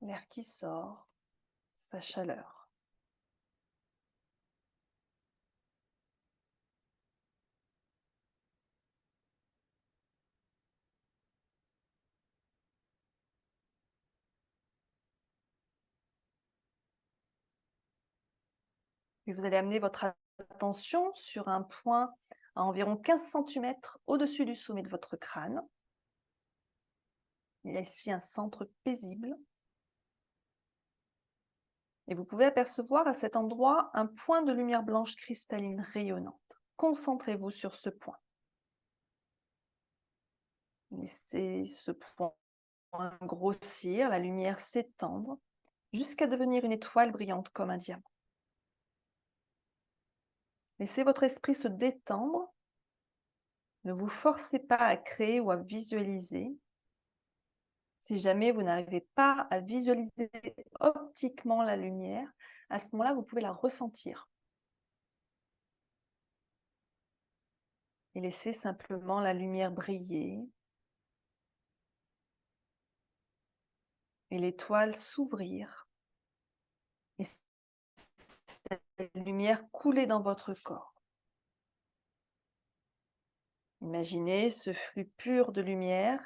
l'air qui sort, sa chaleur. Puis vous allez amener votre attention sur un point à environ 15 cm au-dessus du sommet de votre crâne. Il y a ici un centre paisible. Et vous pouvez apercevoir à cet endroit un point de lumière blanche cristalline rayonnante. Concentrez-vous sur ce point. Laissez ce point grossir, la lumière s'étendre, jusqu'à devenir une étoile brillante comme un diamant. Laissez votre esprit se détendre. Ne vous forcez pas à créer ou à visualiser. Si jamais vous n'arrivez pas à visualiser optiquement la lumière, à ce moment-là, vous pouvez la ressentir. Et laissez simplement la lumière briller et l'étoile s'ouvrir. Et cette lumière couler dans votre corps. Imaginez ce flux pur de lumière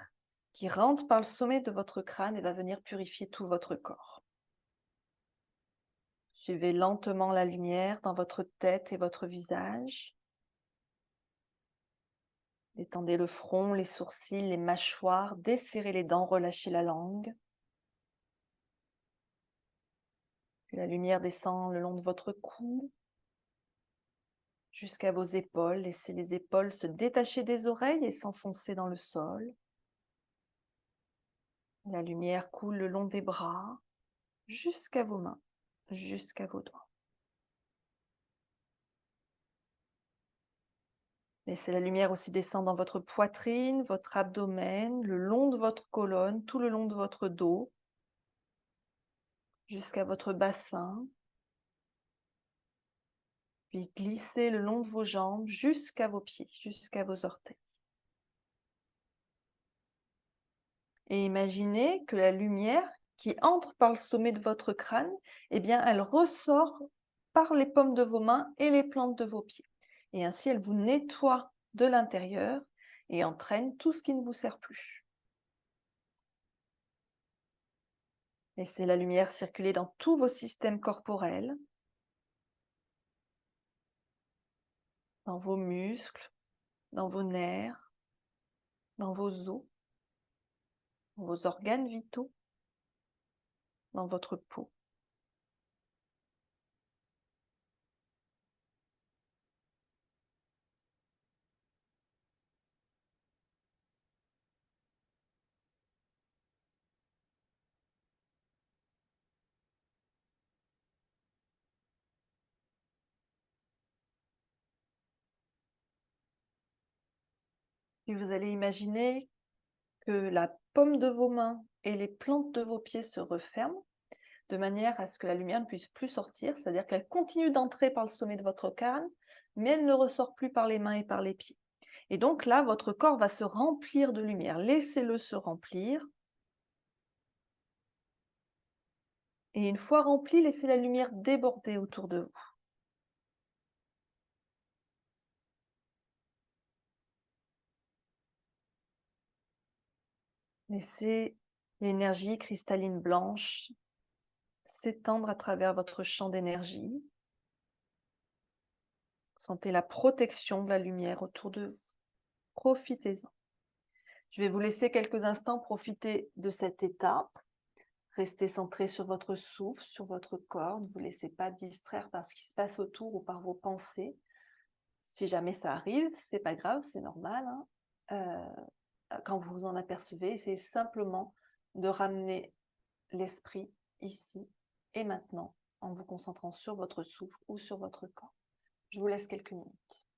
qui rentre par le sommet de votre crâne et va venir purifier tout votre corps. Suivez lentement la lumière dans votre tête et votre visage. Détendez le front, les sourcils, les mâchoires, desserrez les dents, relâchez la langue. Puis la lumière descend le long de votre cou, jusqu'à vos épaules. Laissez les épaules se détacher des oreilles et s'enfoncer dans le sol. La lumière coule le long des bras, jusqu'à vos mains, jusqu'à vos doigts. Laissez la lumière aussi descendre dans votre poitrine, votre abdomen, le long de votre colonne, tout le long de votre dos, jusqu'à votre bassin. Puis glissez le long de vos jambes jusqu'à vos pieds, jusqu'à vos orteils. Et imaginez que la lumière qui entre par le sommet de votre crâne, eh bien, elle ressort par les paumes de vos mains et les plantes de vos pieds. Et ainsi, elle vous nettoie de l'intérieur et entraîne tout ce qui ne vous sert plus. Laissez la lumière circuler dans tous vos systèmes corporels, dans vos muscles, dans vos nerfs, dans vos os, dans vos organes vitaux, dans votre peau. Puis vous allez imaginer que la paume de vos mains et les plantes de vos pieds se referment de manière à ce que la lumière ne puisse plus sortir, c'est-à-dire qu'elle continue d'entrer par le sommet de votre crâne, mais elle ne ressort plus par les mains et par les pieds. Et donc là, votre corps va se remplir de lumière. Laissez-le se remplir. Et une fois rempli, laissez la lumière déborder autour de vous. Laissez l'énergie cristalline blanche s'étendre à travers votre champ d'énergie. Sentez la protection de la lumière autour de vous. Profitez-en. Je vais vous laisser quelques instants profiter de cet état. Restez centré sur votre souffle, sur votre corps. Ne vous laissez pas distraire par ce qui se passe autour ou par vos pensées. Si jamais ça arrive, c'est pas grave, c'est normal, hein. Quand vous vous en apercevez, c'est simplement de ramener l'esprit ici et maintenant en vous concentrant sur votre souffle ou sur votre corps. Je vous laisse quelques minutes.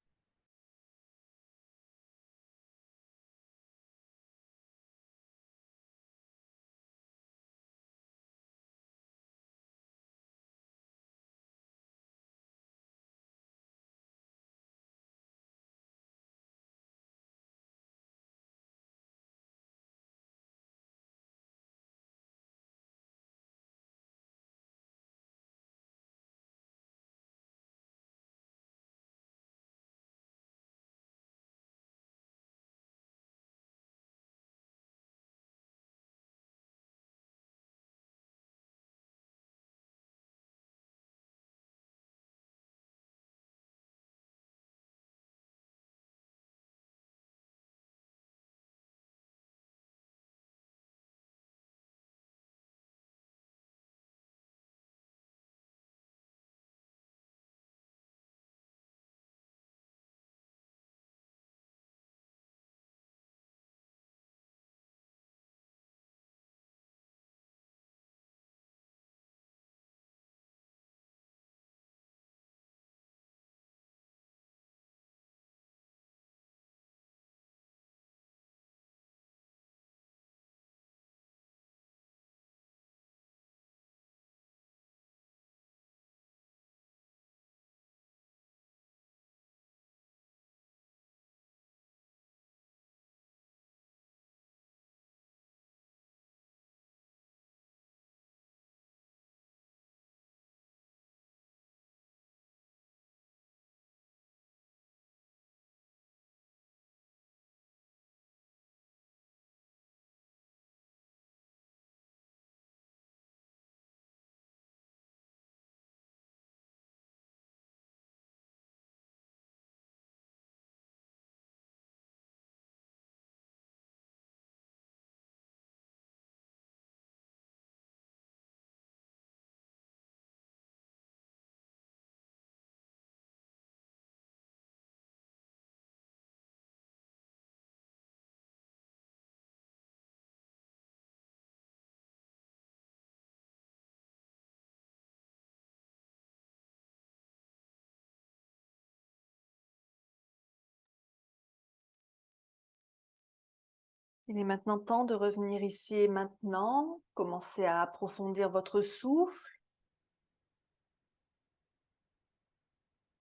Il est maintenant temps de revenir ici et maintenant. Commencez à approfondir votre souffle.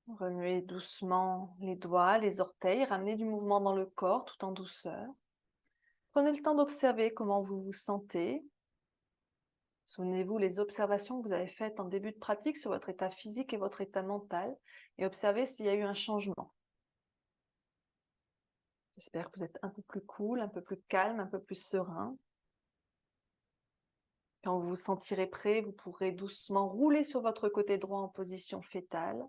Remuez doucement les doigts, les orteils, ramenez du mouvement dans le corps tout en douceur. Prenez le temps d'observer comment vous vous sentez. Souvenez-vous les observations que vous avez faites en début de pratique sur votre état physique et votre état mental et observez s'il y a eu un changement. J'espère que vous êtes un peu plus cool, un peu plus calme, un peu plus serein. Quand vous vous sentirez prêt, vous pourrez doucement rouler sur votre côté droit en position fétale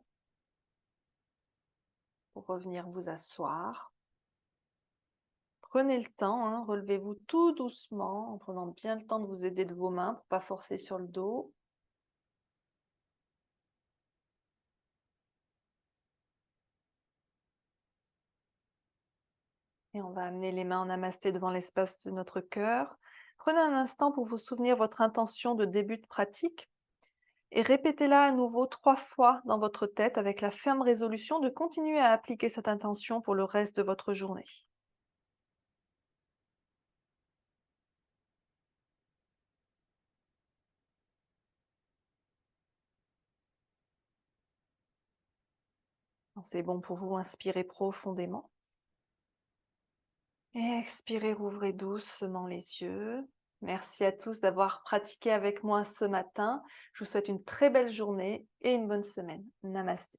pour revenir vous asseoir. Prenez le temps, hein, relevez-vous tout doucement en prenant bien le temps de vous aider de vos mains pour ne pas forcer sur le dos. Et on va amener les mains en namasté devant l'espace de notre cœur. Prenez un instant pour vous souvenir votre intention de début de pratique et répétez-la à nouveau 3 fois dans votre tête avec la ferme résolution de continuer à appliquer cette intention pour le reste de votre journée. Quand c'est bon pour vous, inspirez profondément. Et expirez, rouvrez doucement les yeux. Merci à tous d'avoir pratiqué avec moi ce matin. Je vous souhaite une très belle journée et une bonne semaine. Namasté.